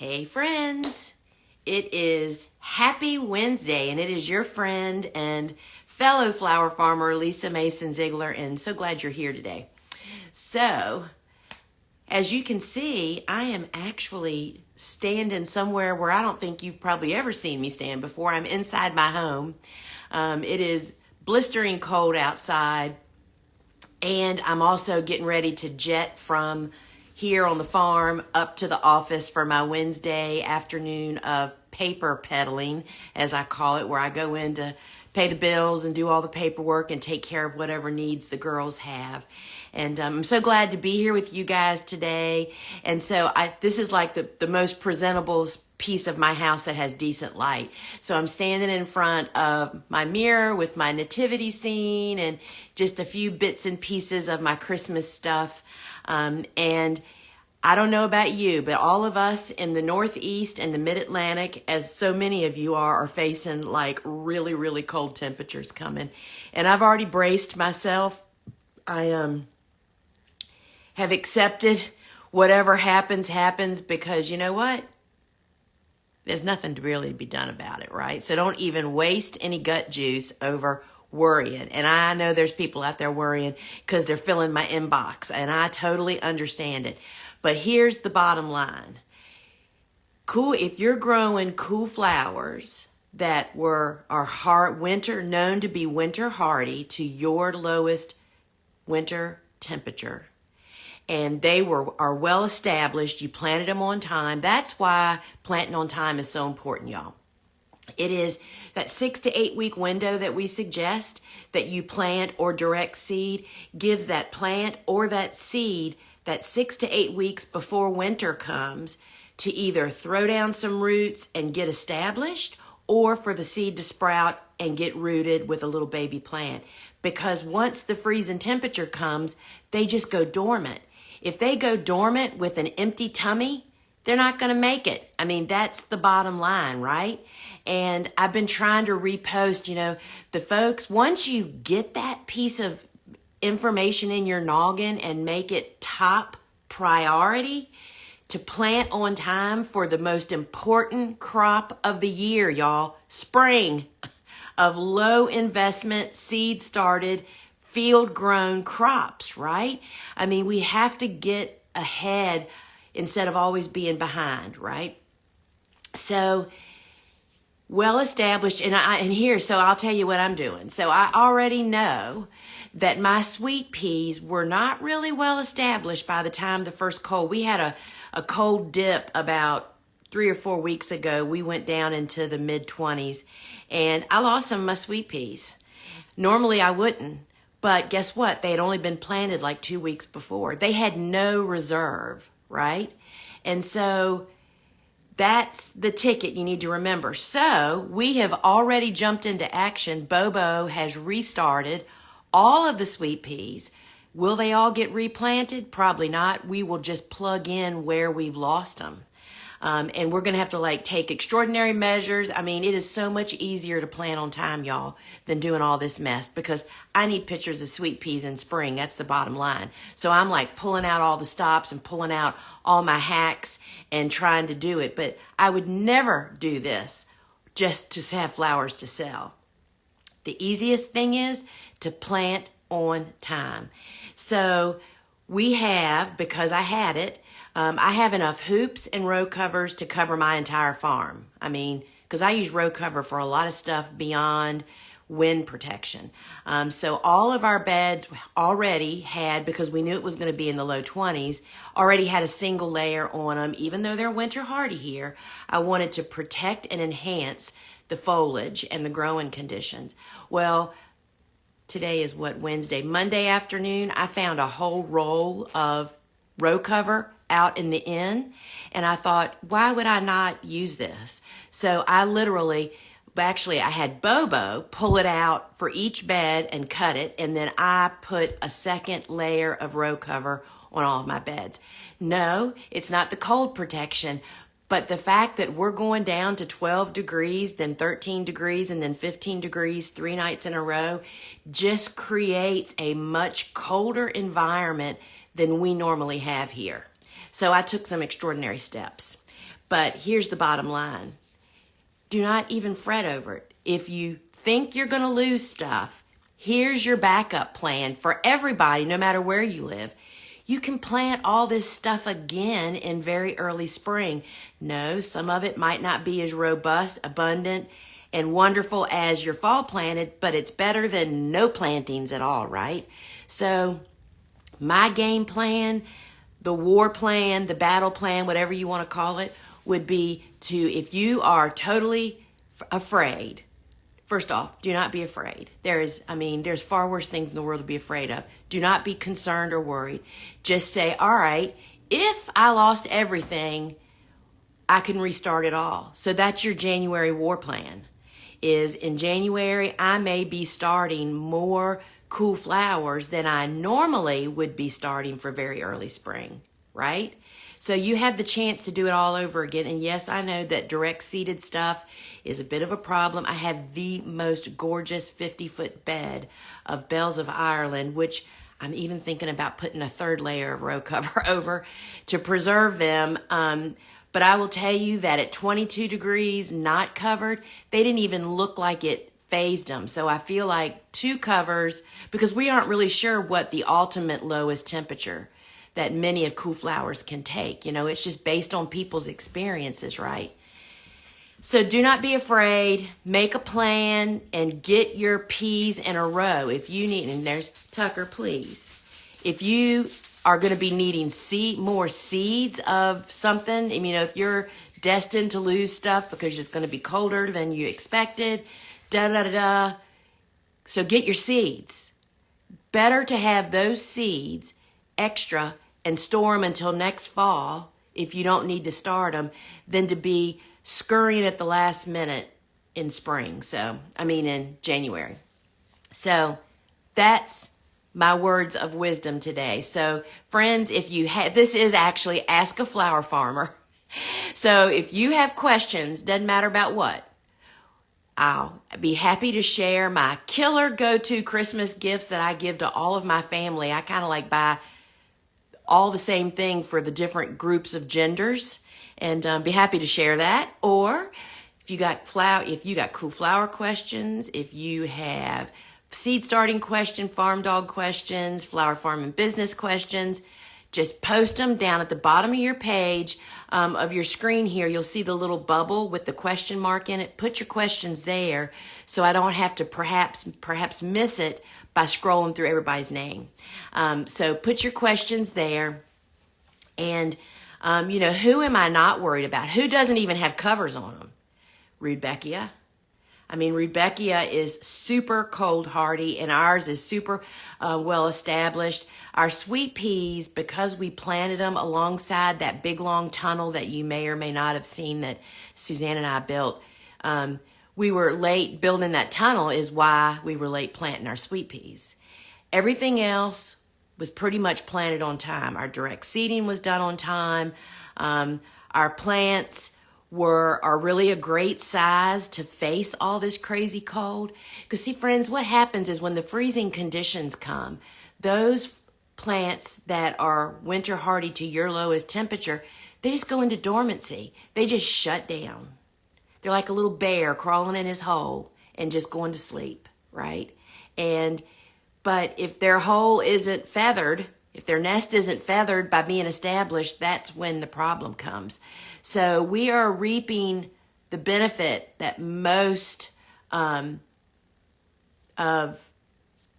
Hey friends, it is Happy Wednesday and it is your friend and fellow flower farmer Lisa Mason Ziegler, and so glad you're here today. So, as you can see, I am actually standing somewhere where I don't think you've probably ever seen me stand before. I'm inside my home. It is blistering cold outside, and I'm also getting ready to jet from here on the farm up to the office for my Wednesday afternoon of paper peddling, as I call it, where I go in to pay the bills and do all the paperwork and take care of whatever needs the girls have. And I'm so glad to be here with you guys today. And so this is like the most presentable piece of my house that has decent light. So I'm standing in front of my mirror with my nativity scene and just a few bits and pieces of my Christmas stuff. And I don't know about you, but all of us in the Northeast and the Mid-Atlantic, as so many of you are facing like really, really cold temperatures coming. And I've already braced myself. I have accepted whatever happens because you know what? There's nothing to really be done about it, right? So don't even waste any gut juice over worrying. And I know there's people out there worrying because they're filling my inbox, and I totally understand it. But here's the bottom line. Cool, if you're growing cool flowers that are known to be winter hardy to your lowest winter temperature, and they are well established, you planted them on time. That's why planting on time is so important, y'all. It is that 6 to 8 week window that we suggest that you plant or direct seed gives that plant or that seed that 6 to 8 weeks before winter comes to either throw down some roots and get established, or for the seed to sprout and get rooted with a little baby plant. Because once the freezing temperature comes, they just go dormant. If they go dormant with an empty tummy, they're not going to make it. I mean, that's the bottom line, right? And I've been trying to repost, the folks, once you get that piece of information in your noggin and make it top priority to plant on time for the most important crop of the year, y'all, spring, of low investment, seed started, field grown crops, right? I mean, we have to get ahead instead of always being behind, right? So well established, so I'll tell you what I'm doing. So I already know that my sweet peas were not really well established by the time the first cold. We had a cold dip about 3 or 4 weeks ago. We went down into the mid-20s, and I lost some of my sweet peas. Normally I wouldn't, but guess what? They had only been planted like 2 weeks before. They had no reserve, right? And so that's the ticket you need to remember. So we have already jumped into action. Bobo has restarted all of the sweet peas. Will they all get replanted? Probably not. We will just plug in where we've lost them. And we're going to have to take extraordinary measures. I mean, it is so much easier to plant on time, y'all, than doing all this mess, because I need pictures of sweet peas in spring. That's the bottom line. So I'm pulling out all the stops and pulling out all my hacks and trying to do it. But I would never do this just to have flowers to sell. The easiest thing is to plant on time. So we have, because I had it, I have enough hoops and row covers to cover my entire farm. I mean, because I use row cover for a lot of stuff beyond wind protection. So all of our beds already had, because we knew it was going to be in the low 20s, already had a single layer on them. Even though they're winter hardy here, I wanted to protect and enhance the foliage and the growing conditions. Well, today is Wednesday. Monday afternoon, I found a whole roll of row cover out in the inn, and I thought, why would I not use this? So I had Bobo pull it out for each bed and cut it, and then I put a second layer of row cover on all of my beds. No, it's not the cold protection, but the fact that we're going down to 12 degrees, then 13 degrees, and then 15 degrees 3 nights in a row just creates a much colder environment than we normally have here. So I took some extraordinary steps. But here's the bottom line. Do not even fret over it. If you think you're going to lose stuff, here's your backup plan for everybody, no matter where you live. You can plant all this stuff again in very early spring. No, some of it might not be as robust, abundant, and wonderful as your fall planted, but it's better than no plantings at all, right? So my game plan, the war plan, the battle plan, whatever you want to call it, would be to, if you are totally afraid, first off, do not be afraid. There's far worse things in the world to be afraid of. Do not be concerned or worried. Just say, all right, if I lost everything, I can restart it all. So that's your January war plan. Is in January, I may be starting more cool flowers than I normally would be starting for very early spring, right? So you have the chance to do it all over again. And yes, I know that direct seeded stuff is a bit of a problem. I have the most gorgeous 50-foot bed of Bells of Ireland, which I'm even thinking about putting a third layer of row cover over to preserve them. But I will tell you that at 22 degrees, not covered, they didn't even look like it phased them. So I feel like 2 covers, because we aren't really sure what the ultimate lowest temperature that many of cool flowers can take. It's just based on people's experiences, right? So do not be afraid. Make a plan and get your peas in a row if you need. And there's Tucker, please. If you are going to be needing more seeds of something, if you're destined to lose stuff because it's going to be colder than you expected, so get your seeds. Better to have those seeds extra and store them until next fall if you don't need to start them than to be scurrying at the last minute in spring. In January. So that's my words of wisdom today. So friends, if you this is actually Ask a Flower Farmer. So if you have questions, doesn't matter about what, I'll be happy to share my killer go-to Christmas gifts that I give to all of my family. I kind of like buy all the same thing for the different groups of genders, and be happy to share that. Or if you got cool flower questions, if you have seed starting question, farm dog questions, flower farm and business questions, just post them down at the bottom of your page of your screen here. You'll see the little bubble with the question mark in it. Put your questions there so I don't have to perhaps miss it by scrolling through everybody's name. So put your questions there. And, who am I not worried about? Who doesn't even have covers on them? Rudbeckia. Rudbeckia is super cold hardy, and ours is super well established. Our sweet peas, because we planted them alongside that big long tunnel that you may or may not have seen that Suzanne and I built, we were late building that tunnel is why we were late planting our sweet peas. Everything else was pretty much planted on time. Our direct seeding was done on time. Our plants are really a great size to face all this crazy cold. Because see, friends, what happens is when the freezing conditions come, those plants that are winter hardy to your lowest temperature, they just go into dormancy. They just shut down. They're like a little bear crawling in his hole and just going to sleep, right? But if their hole isn't feathered, if their nest isn't feathered by being established, that's when the problem comes. So we are reaping the benefit that most of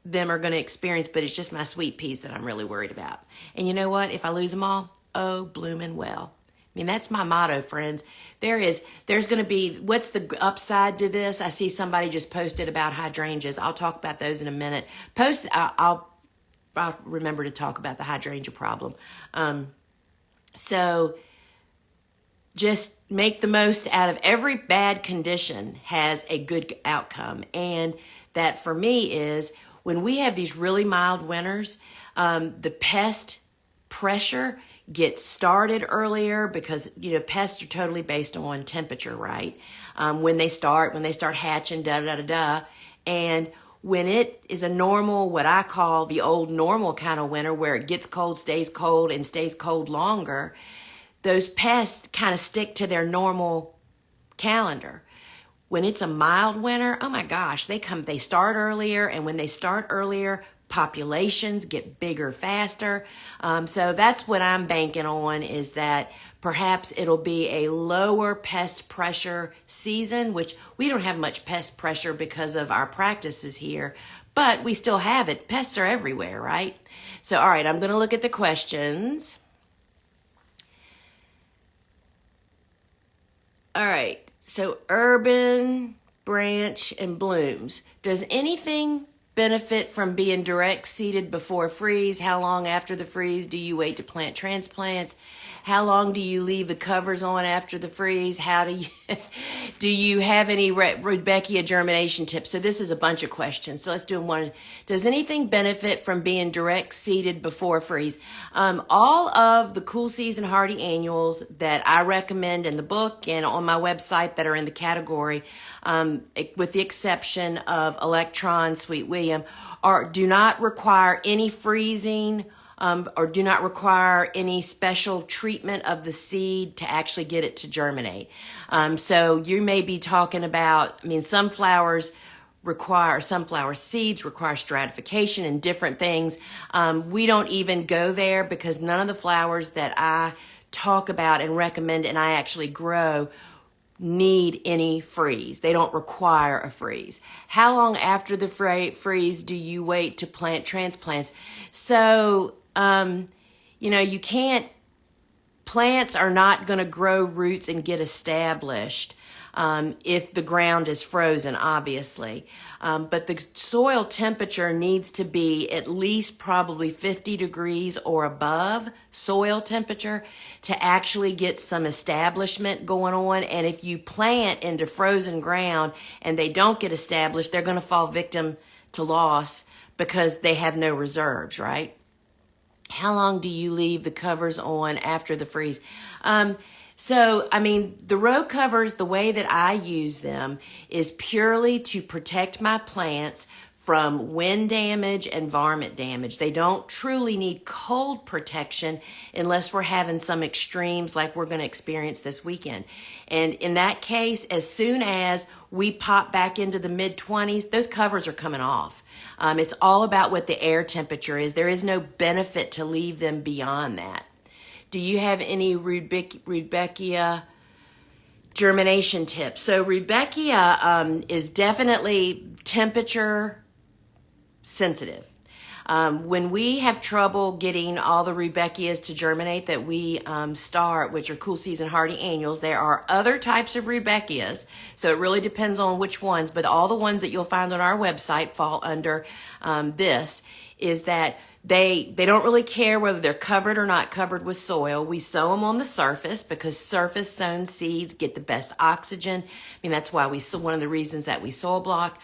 them are going to experience, but it's just my sweet peas that I'm really worried about. And you know what? If I lose them all, oh, bloomin' well. That's my motto, friends. There's going to be, what's the upside to this? I see somebody just posted about hydrangeas. I'll talk about those in a minute. I'll remember to talk about the hydrangea problem. So just make the most out of every bad condition has a good outcome. And that for me is when we have these really mild winters, the pest pressure gets started earlier because, pests are totally based on temperature, right? When they start hatching, And when it is a normal, what I call the old normal kind of winter where it gets cold, stays cold, and stays cold longer, those pests kind of stick to their normal calendar. When it's a mild winter, oh my gosh, they start earlier, and when they start earlier, populations get bigger faster. So that's what I'm banking on, is that perhaps it'll be a lower pest pressure season, which we don't have much pest pressure because of our practices here, but we still have it. Pests are everywhere, right? So, all right, I'm going to look at the questions. All right. So urban, branch, and blooms. Does anything benefit from being direct seeded before freeze? How long after the freeze do you wait to plant transplants? How long do you leave the covers on after the freeze? How do you have any Rudbeckia germination tips? So this is a bunch of questions. So let's do one. Does anything benefit from being direct seeded before freeze? All of the cool season hardy annuals that I recommend in the book and on my website that are in the category, with the exception of Electron, Sweet William, do not require any freezing, or do not require any special treatment of the seed to actually get it to germinate. So you may be talking about, sunflower seeds require stratification and different things. We don't even go there because none of the flowers that I talk about and recommend and I actually grow need any freeze. They don't require a freeze. How long after the freeze do you wait to plant transplants? So, you can't, plants are not going to grow roots and get established if the ground is frozen, obviously. But the soil temperature needs to be at least probably 50 degrees or above soil temperature to actually get some establishment going on. And if you plant into frozen ground and they don't get established, they're going to fall victim to loss because they have no reserves, right? How long do you leave the covers on after the freeze? The row covers, the way that I use them is purely to protect my plants from wind damage and varmint damage. They don't truly need cold protection unless we're having some extremes like we're going to experience this weekend. And in that case, as soon as we pop back into the mid-20s, those covers are coming off. It's all about what the air temperature is. There is no benefit to leave them beyond that. Do you have any Rudbeckia germination tips? So Rudbeckia is definitely temperature sensitive. When we have trouble getting all the Rudbeckias to germinate that we start, which are cool season hardy annuals, there are other types of Rudbeckias, so it really depends on which ones, but all the ones that you'll find on our website fall under this, is that they don't really care whether they're covered or not covered with soil. We sow them on the surface because surface sown seeds get the best oxygen. That's why one of the reasons that we soil block.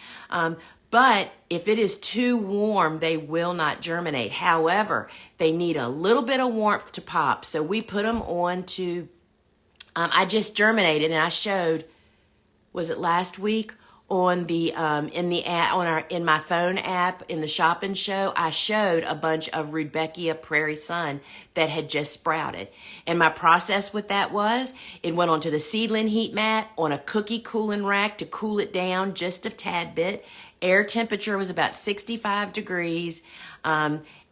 But if it is too warm, they will not germinate. However, they need a little bit of warmth to pop. So we put them on to, I just germinated and I showed, was it last week? On the in my phone app in the Shop and Show, I showed a bunch of Rudbeckia Prairie Sun that had just sprouted. And my process with that was, it went onto the seedling heat mat on a cookie cooling rack to cool it down just a tad bit. Air temperature was about 65 degrees.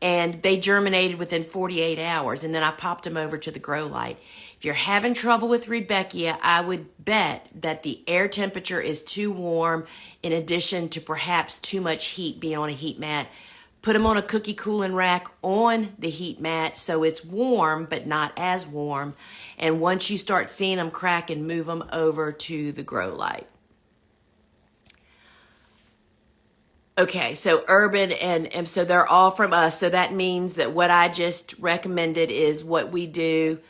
And they germinated within 48 hours. And then I popped them over to the grow light. If you're having trouble with Rudbeckia, I would bet that the air temperature is too warm, in addition to perhaps too much heat being on a heat mat. Put them on a cookie cooling rack on the heat mat so it's warm, but not as warm. And once you start seeing them crack, and move them over to the grow light. Okay, so urban and so they're all from us. So that means that what I just recommended is what we do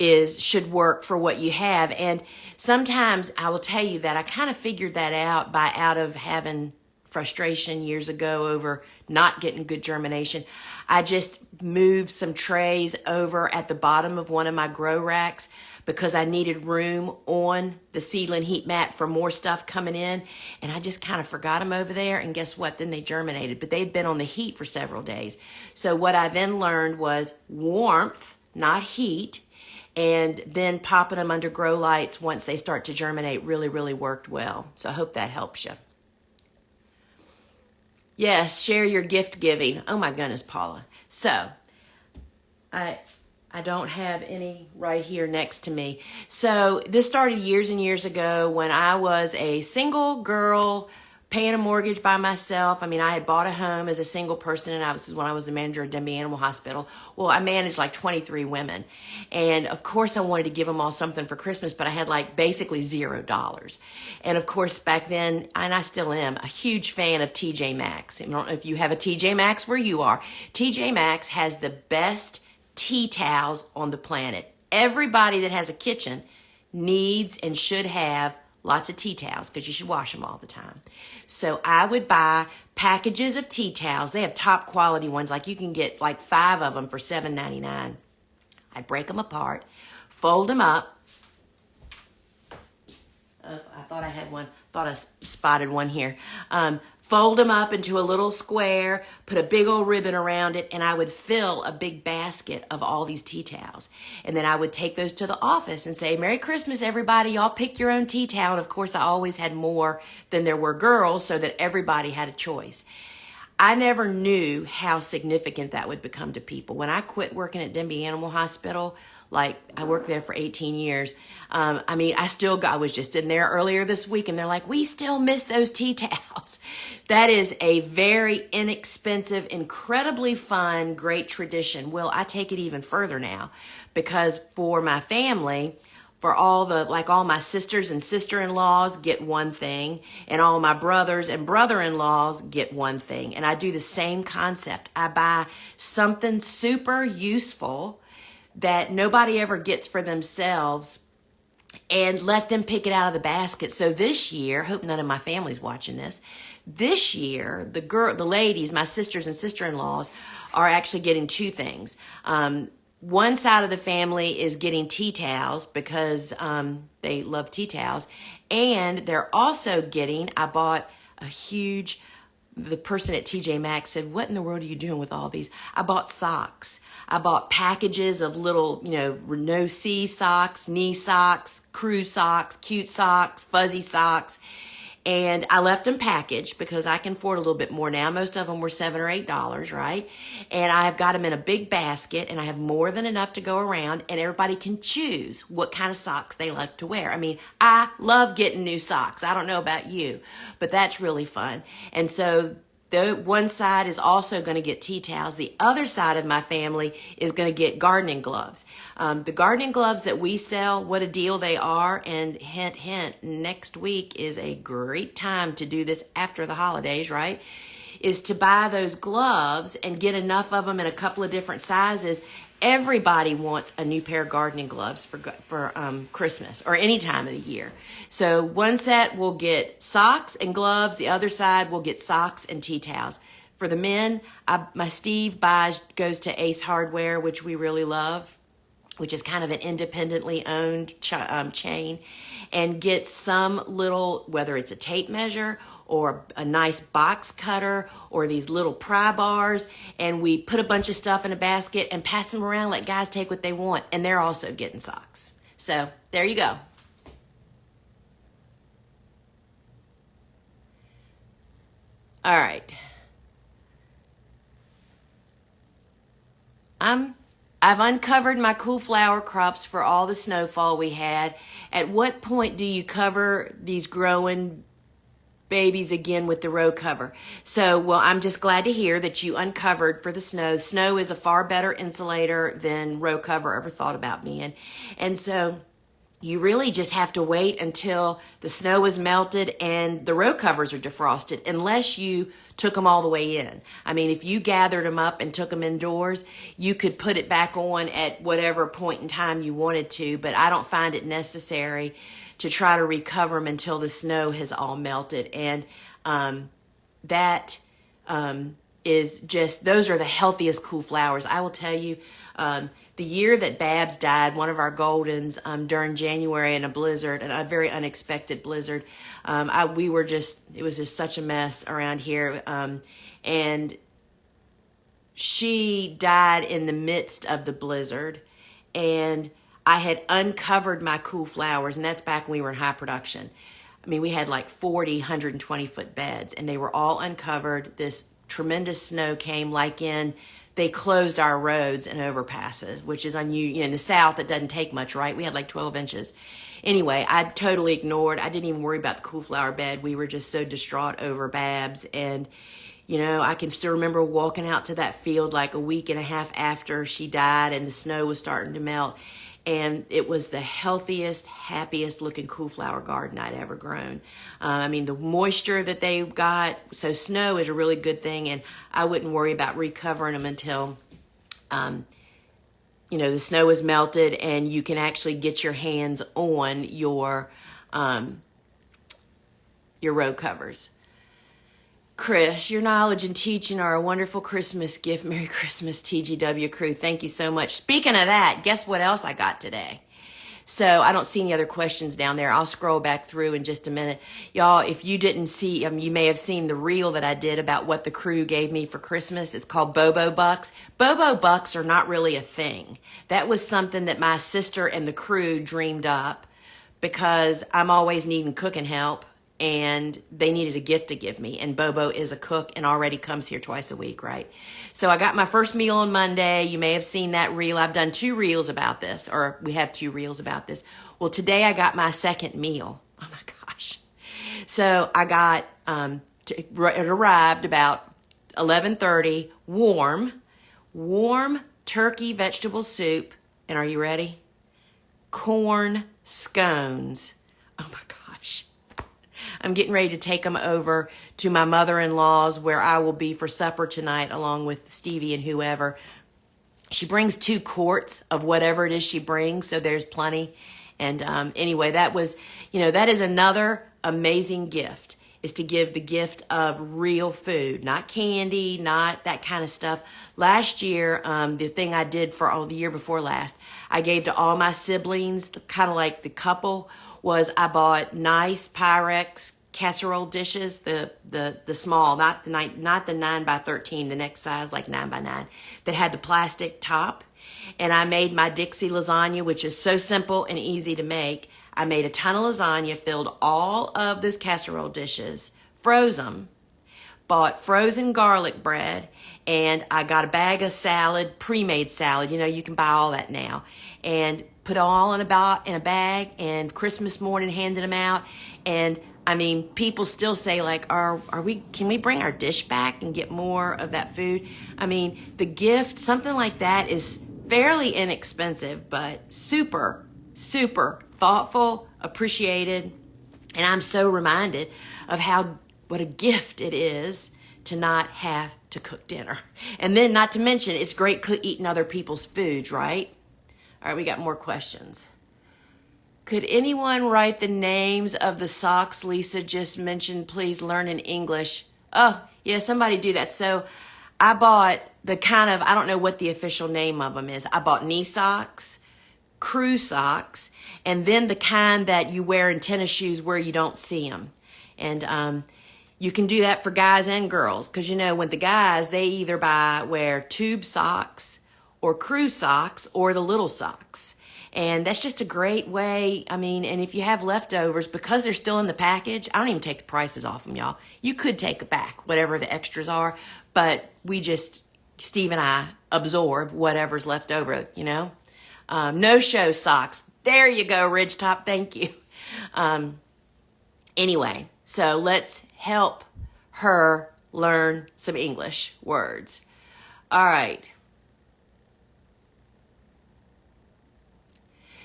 should work for what you have. And sometimes I will tell you that I kind of figured that out of having frustration years ago over not getting good germination. I just moved some trays over at the bottom of one of my grow racks because I needed room on the seedling heat mat for more stuff coming in. And I just kind of forgot them over there. And guess what? Then they germinated, but they had been on the heat for several days. So what I then learned was warmth not heat, and then popping them under grow lights once they start to germinate really, really worked well. So I hope that helps you. Yes, share your gift giving. Oh my goodness, Paula. So I don't have any right here next to me. So this started years and years ago when I was a single girl paying a mortgage by myself. I mean, I had bought a home as a single person, and this is when I was the manager of Denby Animal Hospital. Well, I managed like 23 women. And of course I wanted to give them all something for Christmas, but I had like basically $0. And of course back then, and I still am, a huge fan of TJ Maxx. I don't know if you have a TJ Maxx where you are. TJ Maxx has the best tea towels on the planet. Everybody that has a kitchen needs and should have lots of tea towels because you should wash them all the time. So I would buy packages of tea towels. They have top quality ones. Like you can get like 5 of them for $7.99. I'd break them apart, fold them up. I thought I had one. Thought I spotted one here. Fold them up into a little square, put a big old ribbon around it, and I would fill a big basket of all these tea towels. And then I would take those to the office and say, Merry Christmas, everybody. Y'all pick your own tea towel. And of course, I always had more than there were girls so that everybody had a choice. I never knew how significant that would become to people. When I quit working at Denby Animal Hospital, like I worked there for 18 years. I was just in there earlier this week and they're like, we still miss those tea towels. That is a very inexpensive, incredibly fun, great tradition. Well, I take it even further now because for my family, for all my sisters and sister-in-laws get one thing, and all my brothers and brother-in-laws get one thing. And I do the same concept. I buy something super useful that nobody ever gets for themselves and let them pick it out of the basket. So this year, hope none of my family's watching this year, the ladies, my sisters and sister-in-laws are actually getting 2 things. One side of the family is getting tea towels because they love tea towels. And they're also I bought the person at TJ Maxx said, what in the world are you doing with all these? I bought socks. I bought packages of little, no-see socks, knee socks, crew socks, cute socks, fuzzy socks. And I left them packaged because I can afford a little bit more now. Most of them were $7 or $8, right? And I've got them in a big basket and I have more than enough to go around and everybody can choose what kind of socks they like to wear. I mean, I love getting new socks. I don't know about you, but that's really fun. And so the one side is also going to get tea towels. The other side of my family is going to get gardening gloves. The gardening gloves that we sell, what a deal they are. And hint, hint, next week is a great time to do this after the holidays, right? Is to buy those gloves and get enough of them in a couple of different sizes. Everybody wants a new pair of gardening gloves for Christmas or any time of the year. So one set will get socks and gloves. The other side will get socks and tea towels. For the men, my Steve goes to Ace Hardware, which we really love, which is kind of an independently owned chain, and gets some little, whether it's a tape measure or a nice box cutter or these little pry bars, and we put a bunch of stuff in a basket and pass them around, let guys take what they want, and they're also getting socks. So there you go. All right. I've uncovered my cool flower crops for all the snowfall we had. At what point do you cover these growing babies again with the row cover? So, well, I'm just glad to hear that you uncovered for the snow. Snow is a far better insulator than row cover ever thought about being. And so you really just have to wait until the snow is melted and the row covers are defrosted, unless you took them all the way in. I mean, if you gathered them up and took them indoors, you could put it back on at whatever point in time you wanted to, but I don't find it necessary to try to recover them until the snow has all melted. And that is just, those are the healthiest cool flowers. I will tell you, the year that Babs died, one of our Goldens, during January in a blizzard, and a very unexpected blizzard, it was just such a mess around here. And she died in the midst of the blizzard. and I had uncovered my cool flowers, and that's back when we were in high production. I mean, we had like 40, 120-foot beds, and they were all uncovered. This tremendous snow came they closed our roads and overpasses, which is unusual. In the South, it doesn't take much, right? We had like 12 inches. Anyway, I totally ignored. I didn't even worry about the cool flower bed. We were just so distraught over Babs. And, I can still remember walking out to that field like a week and a half after she died and the snow was starting to melt. And it was the healthiest, happiest looking cool flower garden I'd ever grown. The moisture that they got, so snow is a really good thing, and I wouldn't worry about recovering them until, the snow is melted and you can actually get your hands on your row covers. Chris, your knowledge and teaching are a wonderful Christmas gift. Merry Christmas, TGW crew. Thank you so much. Speaking of that, guess what else I got today? So I don't see any other questions down there. I'll scroll back through in just a minute. Y'all, if you didn't see, you may have seen the reel that I did about what the crew gave me for Christmas. It's called Bobo Bucks. Bobo Bucks are not really a thing. That was something that my sister and the crew dreamed up because I'm always needing cooking help. And they needed a gift to give me. And Bobo is a cook and already comes here twice a week, right? So I got my first meal on Monday. You may have seen that reel. I've done 2 reels about this, or we have 2 reels about this. Well, today I got my second meal. Oh my gosh. So I got, it arrived about 11:30, warm turkey vegetable soup. And are you ready? Corn scones. Oh my gosh. I'm getting ready to take them over to my mother-in-law's where I will be for supper tonight along with Stevie and whoever. She brings 2 quarts of whatever it is she brings, so there's plenty. And anyway, that was, that is another amazing gift, is to give the gift of real food, not candy, not that kind of stuff. Last year, the thing I did for the year before last, I gave to all my siblings, kind of like the couple, was I bought nice Pyrex casserole dishes, the small, not the 9x13, the next size, like 9x9, that had the plastic top. And I made my Dixie lasagna, which is so simple and easy to make. I made a ton of lasagna, filled all of those casserole dishes, froze them, bought frozen garlic bread, and I got a bag of salad, pre-made salad. You can buy all that now. And put it all in a bag, and Christmas morning handed them out. And people still say like, can we bring our dish back and get more of that food? The gift, something like that, is fairly inexpensive, but super, super thoughtful, appreciated. And I'm so reminded of what a gift it is to not have to cook dinner. And then not to mention, it's great eating other people's foods, right? All right, we got more questions. Could anyone write the names of the socks Lisa just mentioned? Please learn in English. Oh, yeah, somebody do that. So I bought I don't know what the official name of them is. I bought knee socks, crew socks, and then the kind that you wear in tennis shoes where you don't see them. And you can do that for guys and girls, because when the guys, they either wear tube socks or crew socks or the little socks. And that's just a great way. And if you have leftovers, because they're still in the package, I don't even take the prices off them, y'all. You could take it back, whatever the extras are, but Steve and I absorb whatever's left over, no-show socks. There you go, Ridgetop. Thank you. Anyway, so let's help her learn some English words. All right.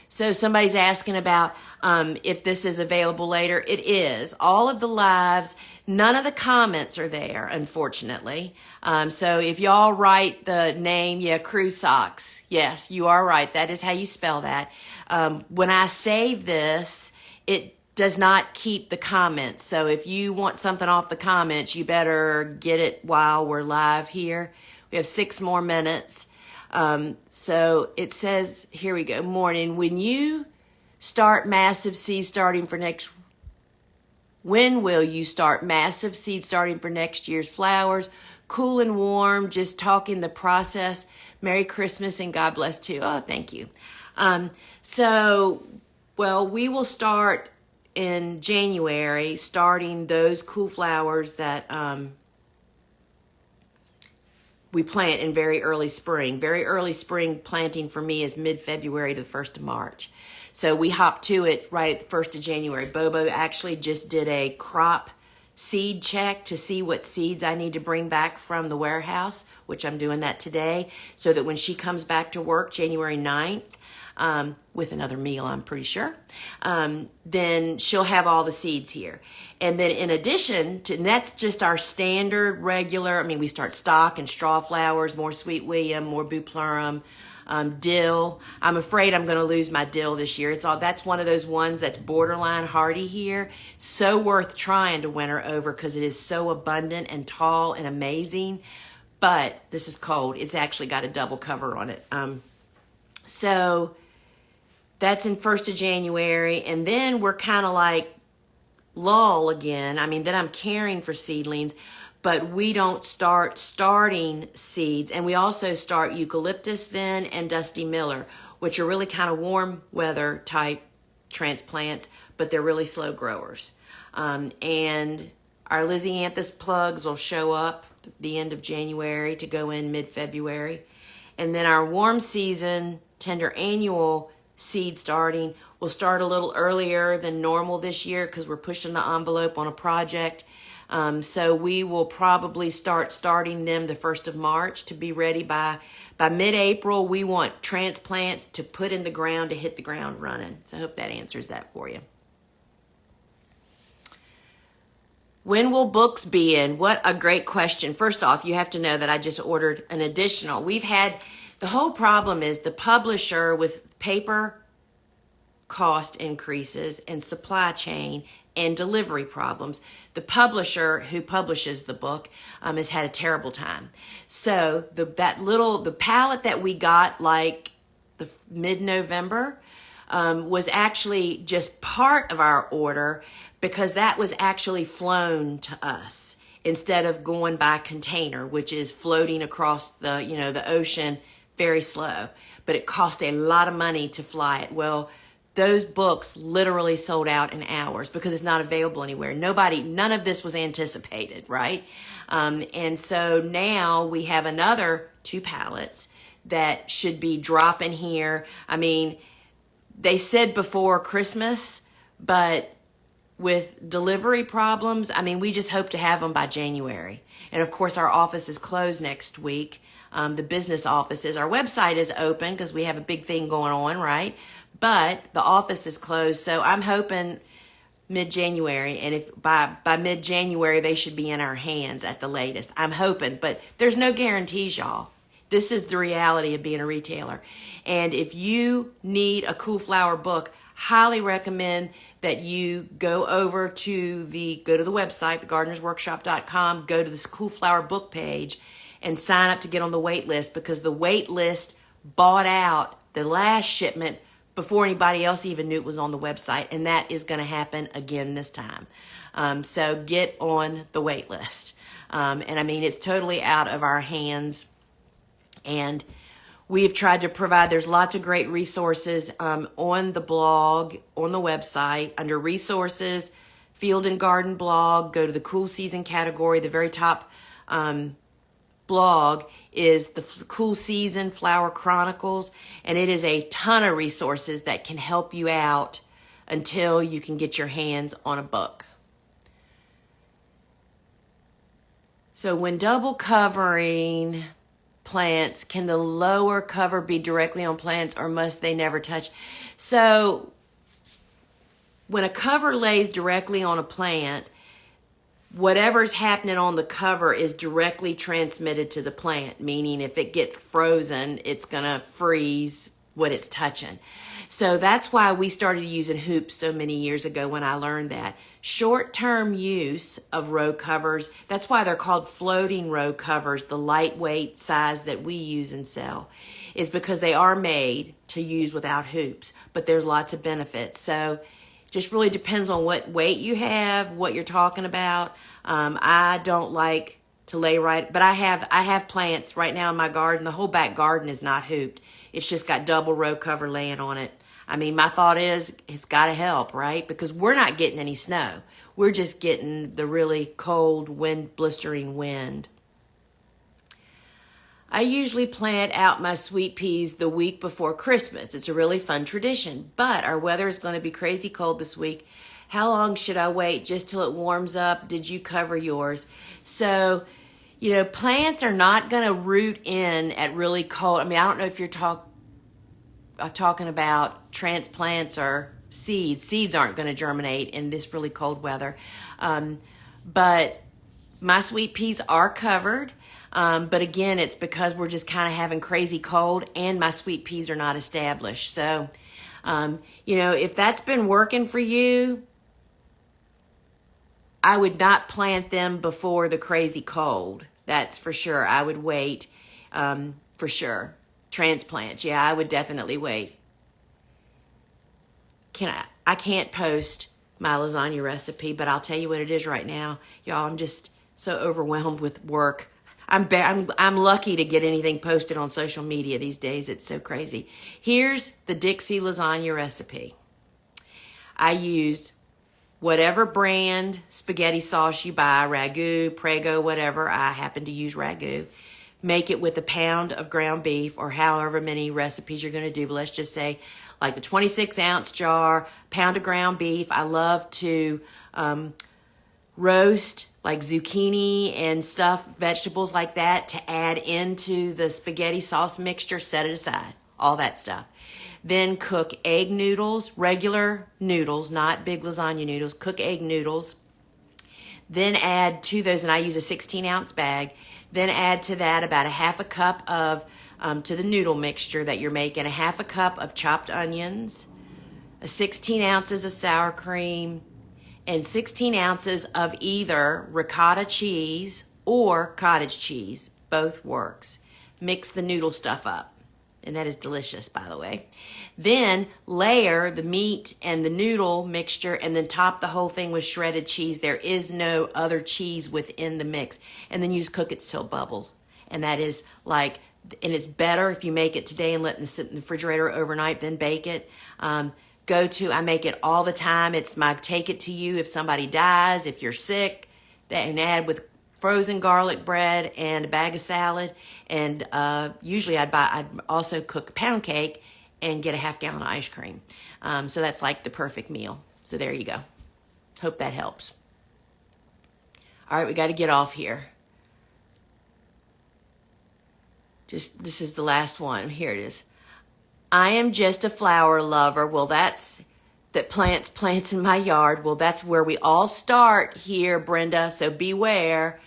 So somebody's asking about if this is available later. It is. All of the lives, none of the comments are there, unfortunately. So if y'all write the name, Crew Socks. Yes, you are right. That is how you spell that. When I save this, it does not keep the comments. So if you want something off the comments, you better get it while we're live here. We have 6 more minutes. So it says, here we go, morning. When will you start massive seed starting for next year's flowers? Cool and warm, just talking the process. Merry Christmas and God bless too. Oh, thank you. Well, we will start in January, starting those cool flowers that we plant in very early spring. Very early spring planting for me is mid-February to the 1st of March. So we hop to it right at the 1st of January. Bobo actually just did a crop seed check to see what seeds I need to bring back from the warehouse, which I'm doing that today, so that when she comes back to work January 9th, with another meal, I'm pretty sure, then she'll have all the seeds here. And then in addition to, and that's just our standard regular, we start stock and straw flowers, more sweet William, more buplurum, dill. I'm afraid I'm going to lose my dill this year. That's one of those ones that's borderline hardy here. So worth trying to winter over because it is so abundant and tall and amazing. But this is cold. It's actually got a double cover on it. So that's in 1st of January. And then we're kind of like lull again. Then I'm caring for seedlings, but we don't start starting seeds. And we also start eucalyptus then and Dusty Miller, which are really kind of warm weather type transplants, but they're really slow growers. And our Lysianthus plugs will show up the end of January to go in mid-February. And then our warm season tender annual seed starting will start a little earlier than normal this year because we're pushing the envelope on a project. So we will probably starting them the 1st of March to be ready by mid-April. We want transplants to put in the ground to hit the ground running. So I hope that answers that for you. When will books be in? What a great question. First off, you have to know that I just ordered an additional. The whole problem is the publisher with paper cost increases and supply chain and delivery problems. The publisher who publishes the book has had a terrible time. So the pallet that we got like the mid-November was actually just part of our order because that was actually flown to us instead of going by container, which is floating across the ocean very slow, but it cost a lot of money to fly it. Well, those books literally sold out in hours because it's not available anywhere. None of this was anticipated, right? And so now we have another 2 pallets that should be dropping here. They said before Christmas, but with delivery problems, we just hope to have them by January. And of course, our office is closed next week. The business offices. Our website is open because we have a big thing going on, right? But the office is closed, so I'm hoping mid-January, and if by mid-January they should be in our hands at the latest. I'm hoping, but there's no guarantees, y'all. This is the reality of being a retailer. And if you need a cool flower book, highly recommend that you go to the website, thegardenersworkshop.com, go to this cool flower book page, and sign up to get on the wait list because the wait list bought out the last shipment before anybody else even knew it was on the website. And that is going to happen again this time. So get on the wait list. It's totally out of our hands. And we've tried to provide, there's lots of great resources on the blog, on the website, under resources, field and garden blog, go to the cool season category, the very top blog is the Cool Season Flower Chronicles, and it is a ton of resources that can help you out until you can get your hands on a book. So when double covering plants, can the lower cover be directly on plants or must they never touch? So when a cover lays directly on a plant, whatever's happening on the cover is directly transmitted to the plant, meaning if it gets frozen, it's going to freeze what it's touching. So that's why we started using hoops so many years ago when I learned that. Short-term use of row covers, that's why they're called floating row covers, the lightweight size that we use and sell, is because they are made to use without hoops, but there's lots of benefits. So just really depends on what weight you have, what you're talking about. I don't like to lay right. But I have plants right now in my garden. The whole back garden is not hooped. It's just got double row cover laying on it. I mean, my thought is it's got to help, right? Because we're not getting any snow. We're just getting the really cold, blistering wind. I usually plant out my sweet peas the week before Christmas. It's a really fun tradition, but our weather is going to be crazy cold this week. How long should I wait just till it warms up? Did you cover yours? So, plants are not going to root in at really cold. I mean, I don't know if you're talking about transplants or seeds. Seeds aren't going to germinate in this really cold weather. But my sweet peas are covered. But again, it's because we're just kind of having crazy cold and my sweet peas are not established. So, if that's been working for you, I would not plant them before the crazy cold. That's for sure. I would wait, for sure. Transplants, yeah, I would definitely wait. I can't post my lasagna recipe, but I'll tell you what it is right now. Y'all, I'm just so overwhelmed with work. I'm lucky to get anything posted on social media these days. It's so crazy. Here's the Dixie lasagna recipe. I use whatever brand spaghetti sauce you buy, Ragu, Prego, whatever. I happen to use Ragu. Make it with a pound of ground beef or however many recipes you're going to do. But let's just say like the 26-ounce jar, pound of ground beef. I love to roast like zucchini and stuff, vegetables like that to add into the spaghetti sauce mixture. Set it aside, all that stuff. Then cook egg noodles, regular noodles, not big lasagna noodles. Cook egg noodles. Then add to those, and I use a 16-ounce bag. Then add to that about a half a cup of, to the noodle mixture that you're making, a half a cup of chopped onions, 16 ounces of sour cream, and 16 ounces of either ricotta cheese or cottage cheese. Both works. Mix the noodle stuff up. And that is delicious, by the way. Then layer the meat and the noodle mixture and then top the whole thing with shredded cheese. There is no other cheese within the mix. And then you just cook it till it bubbles. And that is and it's better if you make it today and let it sit in the refrigerator overnight, then bake it. I make it all the time. It's my take it to you if somebody dies, if you're sick, and add with frozen garlic bread and a bag of salad. And usually I'd also cook pound cake and get a half gallon of ice cream. So that's like the perfect meal. So there you go. Hope that helps. All right, we got to get off here. This is the last one. Here it is. I am just a flower lover. Well, that plants in my yard. Well, that's where we all start here, Brenda. So beware.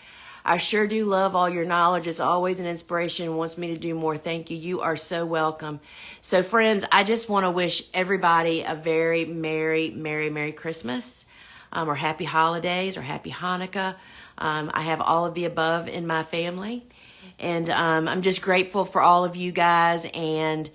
I sure do love all your knowledge. It's always an inspiration and wants me to do more. Thank you. You are so welcome. So friends, I just want to wish everybody a very merry, merry, merry Christmas, or happy holidays or happy Hanukkah. I have all of the above in my family. And I'm just grateful for all of you guys. And,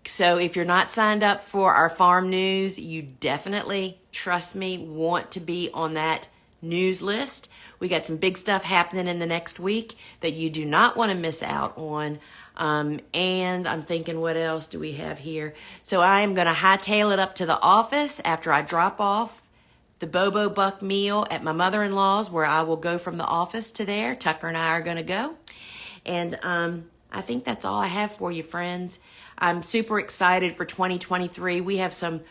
so if you're not signed up for our farm news, you definitely, trust me, want to be on that news list. We got some big stuff happening in the next week that you do not want to miss out on. And I'm thinking, what else do we have here? So I am going to hightail it up to the office after I drop off the Bobo Buck meal at my mother-in-law's, where I will go from the office to there. Tucker and I are going to go. And I think that's all I have for you, friends. I'm super excited for 2023. We have some,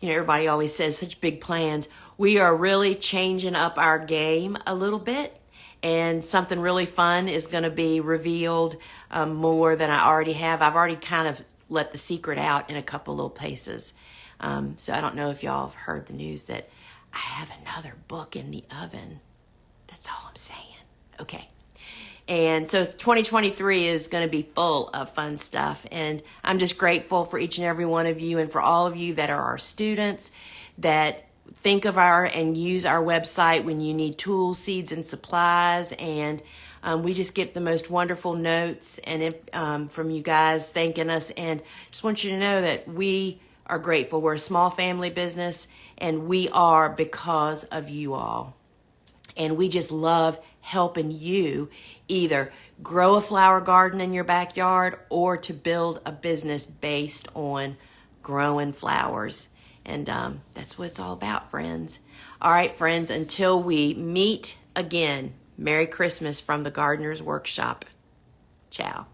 everybody always says such big plans. We are really changing up our game a little bit. And something really fun is going to be revealed more than I already have. I've already kind of let the secret out in a couple little places. So I don't know if y'all have heard the news that I have another book in the oven. That's all I'm saying. Okay. And so 2023 is going to be full of fun stuff. And I'm just grateful for each and every one of you and for all of you that are our students that think of and use our website when you need tools, seeds, and supplies. And we just get the most wonderful notes from you guys thanking us. And just want you to know that we are grateful. We're a small family business, and we are because of you all. And we just love helping you either grow a flower garden in your backyard or to build a business based on growing flowers. And that's what it's all about, friends. All right, friends, until we meet again, Merry Christmas from the Gardener's Workshop. Ciao.